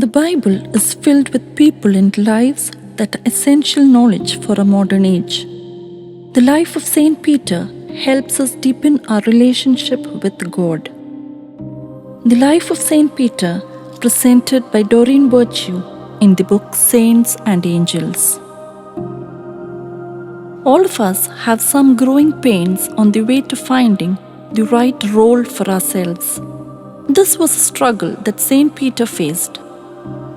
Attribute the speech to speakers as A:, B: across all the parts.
A: The Bible is filled with people and lives that are essential knowledge for a modern age. The life of Saint Peter helps us deepen our relationship with God. The life of Saint Peter, presented by Doreen in the book Saints and Angels. All of us have some growing pains on the way to finding the right role for ourselves. This was a struggle that Saint Peter faced.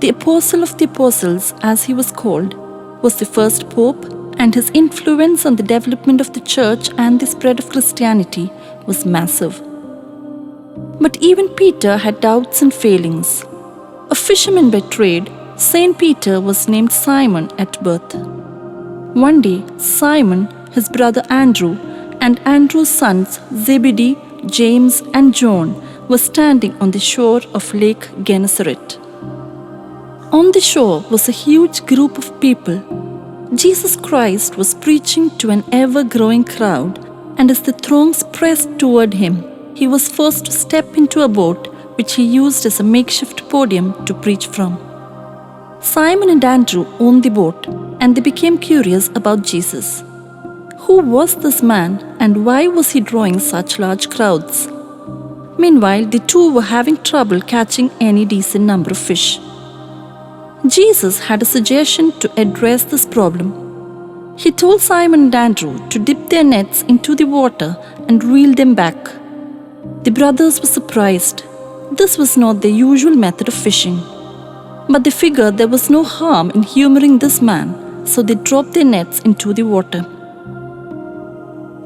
A: The Apostle of the Apostles, as he was called, was the first pope, and his influence on the development of the church and the spread of Christianity was massive. But even Peter had doubts and failings. A fisherman by trade, Saint Peter was named Simon at birth. One day, Simon, his brother Andrew, and Andrew's sons Zebedee, James, and John were standing on the shore of Lake Gennesaret. On the shore was a huge group of people. Jesus Christ was preaching to an ever-growing crowd, and as the throngs pressed toward him, he was forced to step into a boat which he used as a makeshift podium to preach from. Simon and Andrew owned the boat, and they became curious about Jesus. Who was this man, and why was he drawing such large crowds? Meanwhile, the two were having trouble catching any decent number of fish. Jesus had a suggestion to address this problem. He told Simon and Andrew to dip their nets into the water and reel them back. The brothers were surprised. This was not their usual method of fishing. But they figured there was no harm in humoring this man, so they dropped their nets into the water.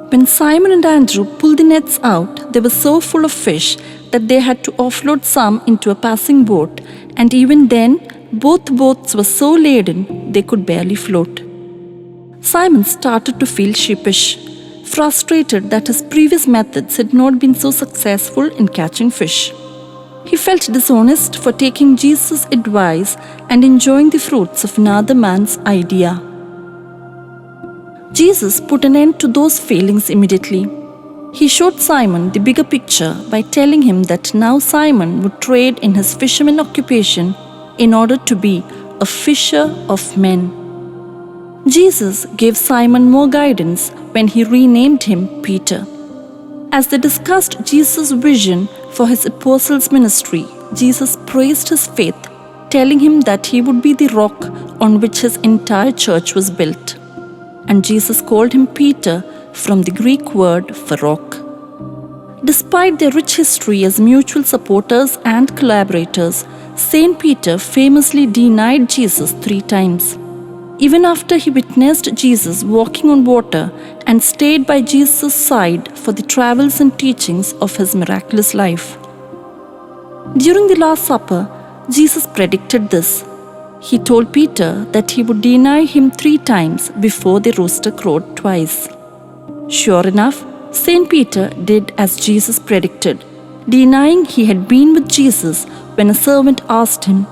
A: When Simon and Andrew pulled the nets out, they were so full of fish that they had to offload some into a passing boat, and even then, both boats were so laden they could barely float. Simon started to feel sheepish, frustrated that his previous methods had not been so successful in catching fish. He felt dishonest for taking Jesus' advice and enjoying the fruits of another man's idea. Jesus put an end to those feelings immediately. He showed Simon the bigger picture by telling him that now Simon would trade in his fisherman occupation in order to be a fisher of men. Jesus gave Simon more guidance when he renamed him Peter. As they discussed Jesus' vision for his apostles' ministry, Jesus praised his faith, telling him that he would be the rock on which his entire church was built. And Jesus called him Peter from the Greek word for rock. Despite their rich history as mutual supporters and collaborators, Saint Peter famously denied Jesus 3 times. Even after he witnessed Jesus walking on water and stayed by Jesus' side for the travels and teachings of his miraculous life. During the Last Supper, Jesus predicted this. He told Peter that he would deny him 3 times before the rooster crowed twice. Sure enough, Saint Peter did as Jesus predicted, denying he had been with Jesus when a servant asked him.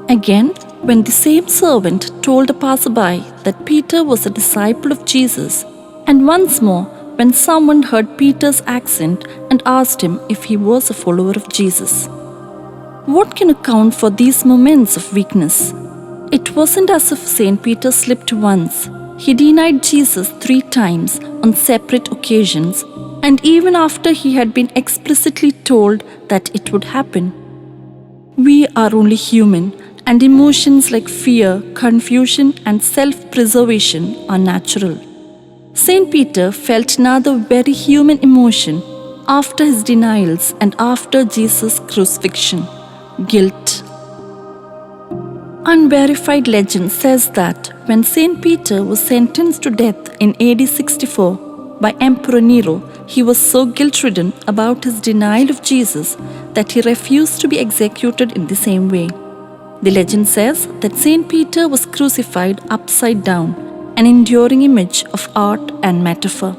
A: Again, when the same servant told a passerby that Peter was a disciple of Jesus, and once more when someone heard Peter's accent and asked him if he was a follower of Jesus. What can account for these moments of weakness? It wasn't as if Saint Peter slipped once. He denied Jesus 3 times on separate occasions, and even after he had been explicitly told that it would happen. We are only human, and emotions like fear, confusion, and self-preservation are natural. Saint Peter felt another very human emotion after his denials and after Jesus' crucifixion: guilt. Unverified legend says that when Saint Peter was sentenced to death in AD 64 by Emperor Nero, he was so guilt-ridden about his denial of Jesus that he refused to be executed in the same way. The legend says that Saint Peter was crucified upside down, an enduring image of art and metaphor.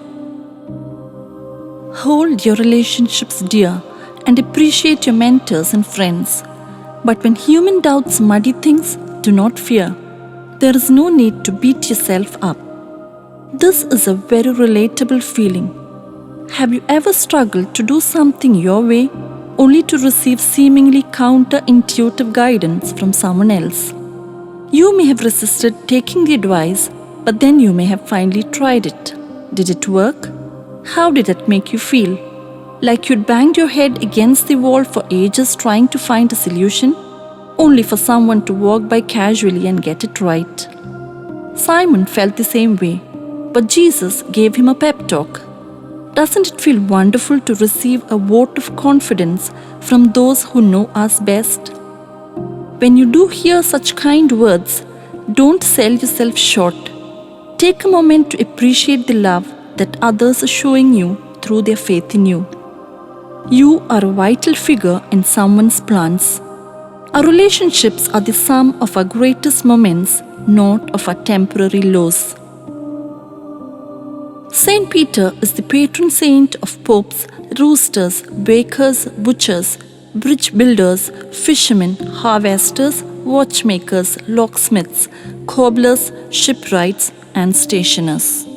A: Hold your relationships dear and appreciate your mentors and friends. But when human doubts muddy things, do not fear. There is no need to beat yourself up. This is a very relatable feeling. Have you ever struggled to do something your way, only to receive seemingly counterintuitive guidance from someone else. You may have resisted taking the advice, but then you may have finally tried it. Did it work? How did it make you feel? Like you'd banged your head against the wall for ages trying to find a solution, only for someone to walk by casually and get it right. Simon felt the same way, but Jesus gave him a pep talk. Doesn't it feel wonderful to receive a vote of confidence from those who know us best? When you do hear such kind words, don't sell yourself short. Take a moment to appreciate the love that others are showing you through their faith in you. You are a vital figure in someone's plans. Our relationships are the sum of our greatest moments, not of our temporary lows. Saint Peter is the patron saint of popes, roosters, bakers, butchers, bridge builders, fishermen, harvesters, watchmakers, locksmiths, cobblers, shipwrights, and stationers.